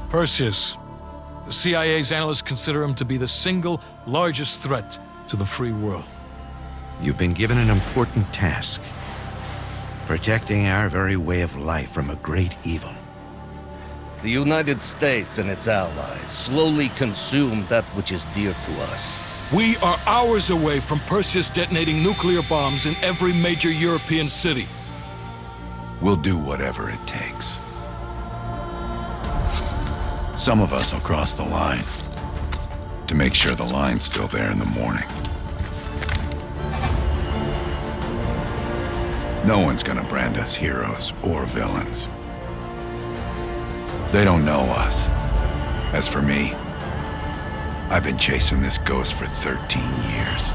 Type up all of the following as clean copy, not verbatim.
Perseus. The CIA's analysts consider him to be the single largest threat to the free world. You've been given an important task. Protecting our very way of life from a great evil. The United States and its allies slowly consume that which is dear to us. We are hours away from Perseus detonating nuclear bombs in every major European city. We'll do whatever it takes. Some of us will cross the line to make sure the line's still there in the morning. No one's gonna brand us heroes or villains. They don't know us. As for me, I've been chasing this ghost for 13 years.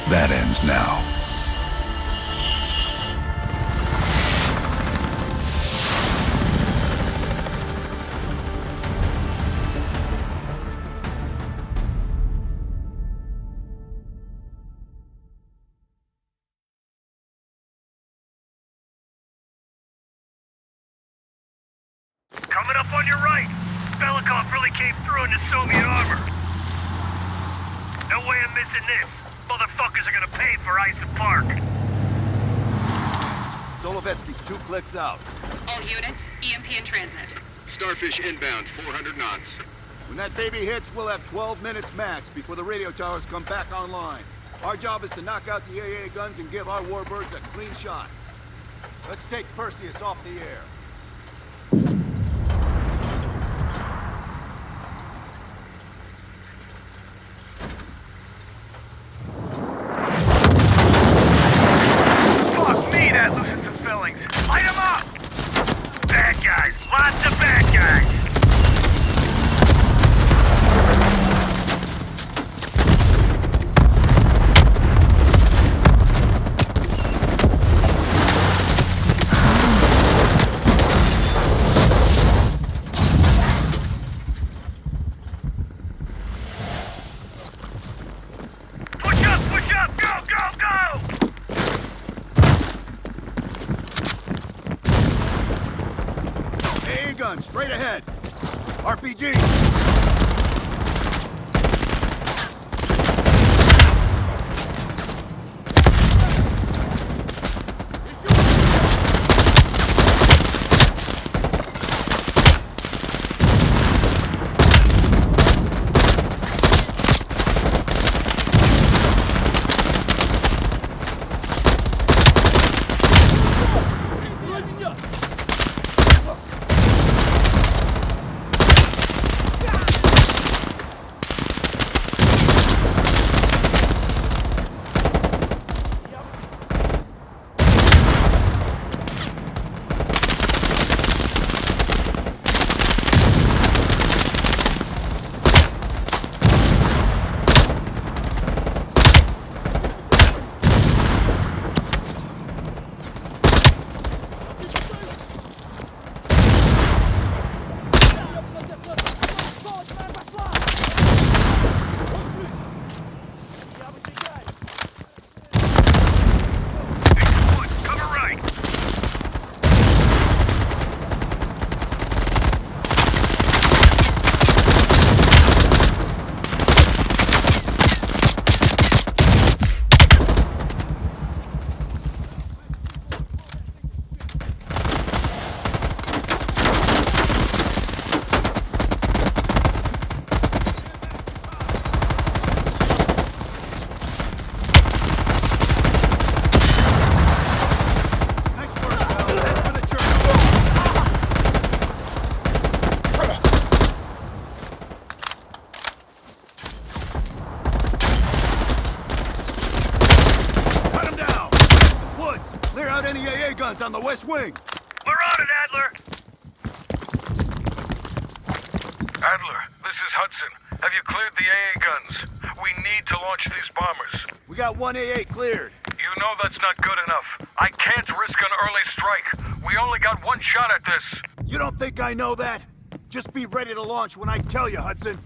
That ends now. Coming up on your right. Belikov really came through in the Soviet armor. No way I'm missing this. Motherfuckers are gonna pay for Ice Park. Solovetsky's 2 clicks out. All units, EMP in transit. Starfish inbound, 400 knots. When that baby hits, we'll have 12 minutes max before the radio towers come back online. Our job is to knock out the AA guns and give our warbirds a clean shot. Let's take Perseus off the air. Lots of bad guys! Push up! Go, go, go! AA gun, straight ahead! RPG! On the west wing! We're on it, Adler! Adler, this is Hudson. Have you cleared the AA guns? We need to launch these bombers. We got 1 AA cleared. You You know that's not good enough. I can't risk an early strike. We only got one shot at this. You don't think I know that? Just be ready to launch when I tell you, Hudson.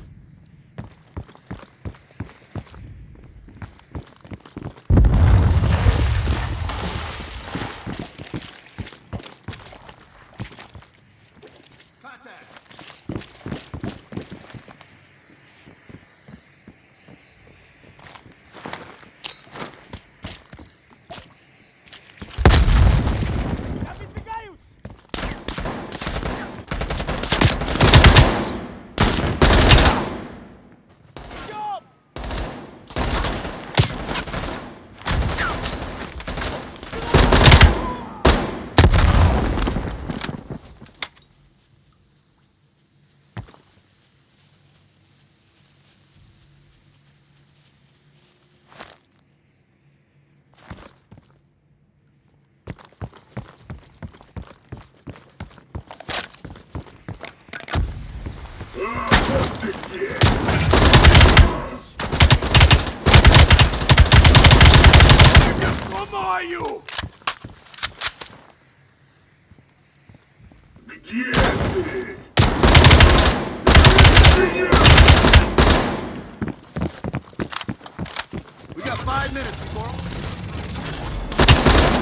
We got 5 minutes before...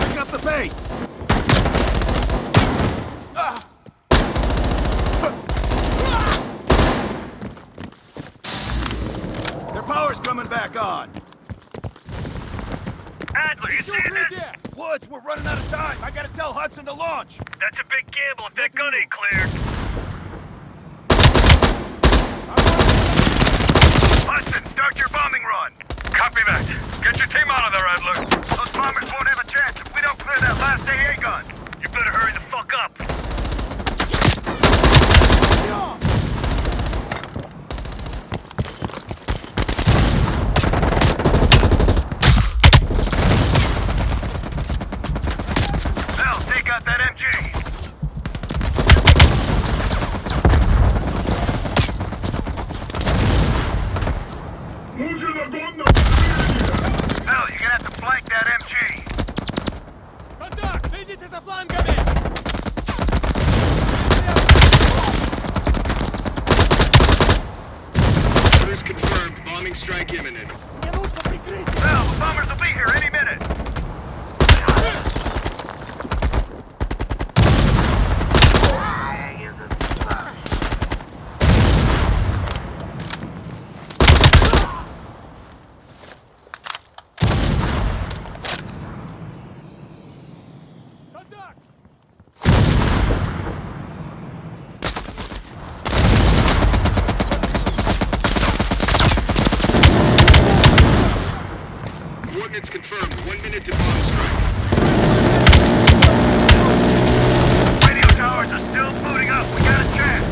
Pick up the pace! Their power's coming back on. Adler, you seeing this? Woods, we're running out of time. I gotta tell Hudson to launch. That's a big gamble if that gun ain't cleared. Hudson, start your bombing run. Copy that. Get your team out of there, Adler. Those bombers won't have a chance if we don't clear that last AA gun. You better hurry the fuck up. Mel, take out that MG. Mel, you're gonna have to flank that MG. Orders confirmed. Bombing strike imminent. Mel, the bombers will be here any minute. Coordinates confirmed. 1 minute to bomb strike. Radio towers are still booting up. We got a chance.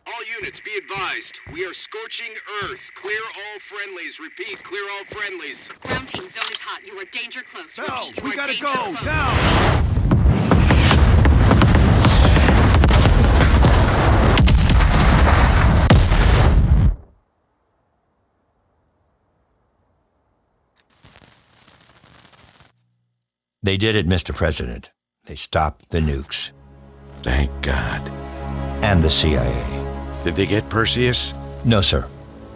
All units, be advised. We are scorching Earth. Clear all friendlies. Repeat, clear all friendlies. Ground team, zone is hot. You are danger close. No, Repeat, you we are gotta danger go, close. now! They did it, Mr. President. They stopped the nukes. Thank God. And the CIA. Did they get Perseus? No, sir.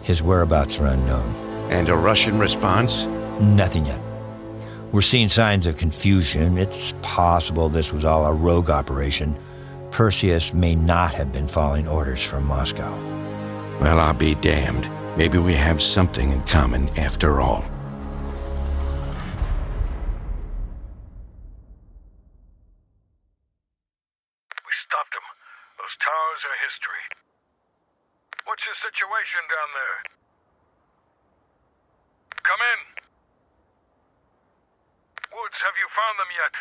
His whereabouts are unknown. And a Russian response? Nothing yet. We're seeing signs of confusion. It's possible this was all a rogue operation. Perseus may not have been following orders from Moscow. Well, I'll be damned. Maybe we have something in common after all. We stopped them. Those towers are history. What's your situation down there? Come in. Woods, have you found them yet?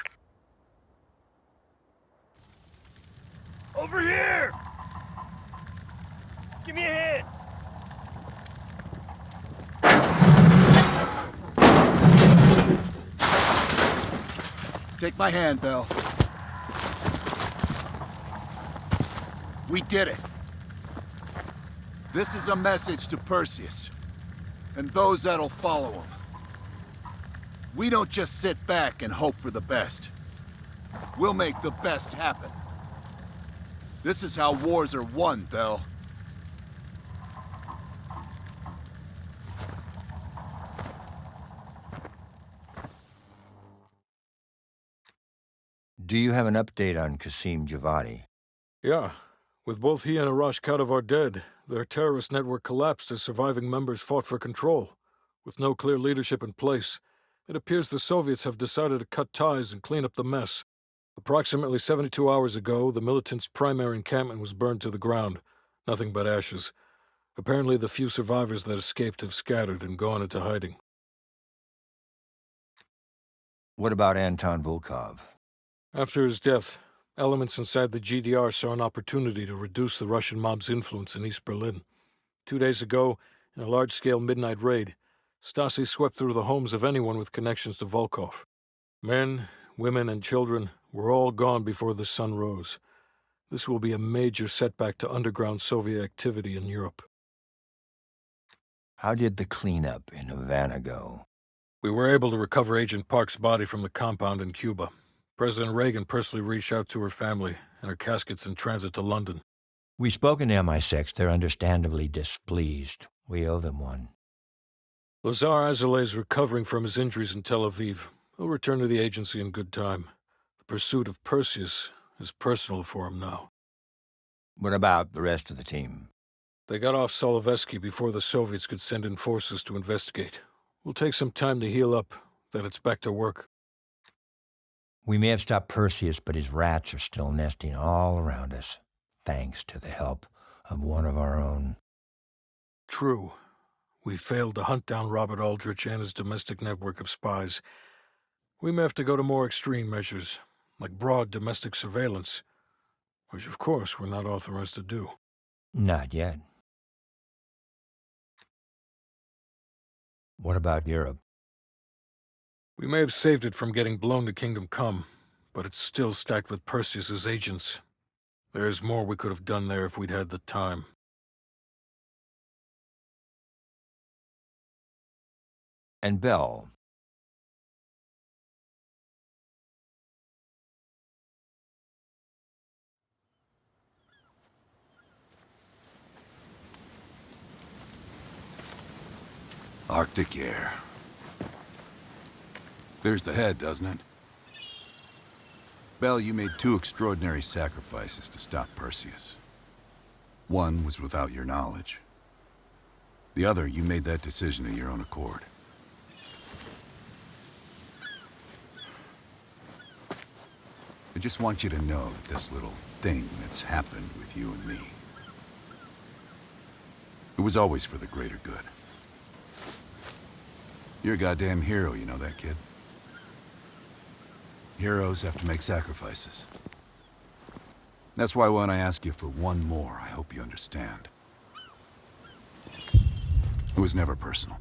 Over here! Shake my hand, Bell. We did it. This is a message to Perseus, and those that'll follow him. We don't just sit back and hope for the best. We'll make the best happen. This is how wars are won, Bell. Do you have an update on Qasim Javadi? Yeah. With both he and Arash Kadivar dead, their terrorist network collapsed as surviving members fought for control. With no clear leadership in place, it appears the Soviets have decided to cut ties and clean up the mess. Approximately 72 hours ago, the militants' primary encampment was burned to the ground. Nothing but ashes. Apparently, the few survivors that escaped have scattered and gone into hiding. What about Anton Volkov? After his death, elements inside the GDR saw an opportunity to reduce the Russian mob's influence in East Berlin. 2 days ago, in a large-scale midnight raid, Stasi swept through the homes of anyone with connections to Volkov. Men, women, and children were all gone before the sun rose. This will be a major setback to underground Soviet activity in Europe. How did the cleanup in Havana go? We were able to recover Agent Park's body from the compound in Cuba. President Reagan personally reached out to her family, and her casket's in transit to London. We've spoken to MI6. They're understandably displeased. We owe them one. Lazar Azaleh is recovering from his injuries in Tel Aviv. He'll return to the agency in good time. The pursuit of Perseus is personal for him now. What about the rest of the team? They got off Solovetsky before the Soviets could send in forces to investigate. We'll take some time to heal up, then it's back to work. We may have stopped Perseus, but his rats are still nesting all around us, thanks to the help of one of our own. True. We failed to hunt down Robert Aldrich and his domestic network of spies. We may have to go to more extreme measures, like broad domestic surveillance, which of course we're not authorized to do. Not yet. What about Europe? We may have saved it from getting blown to Kingdom Come, but it's still stacked with Perseus's agents. There's more we could have done there if we'd had the time. And Bell. Arctic air. Clears the head, doesn't it? Bell, you made 2 extraordinary sacrifices to stop Perseus. One was without your knowledge. The other, you made that decision of your own accord. I just want you to know that this little thing that's happened with you and me, it was always for the greater good. You're a goddamn hero, you know that, kid? Heroes have to make sacrifices. That's why when I ask you for one more, I hope you understand. It was never personal.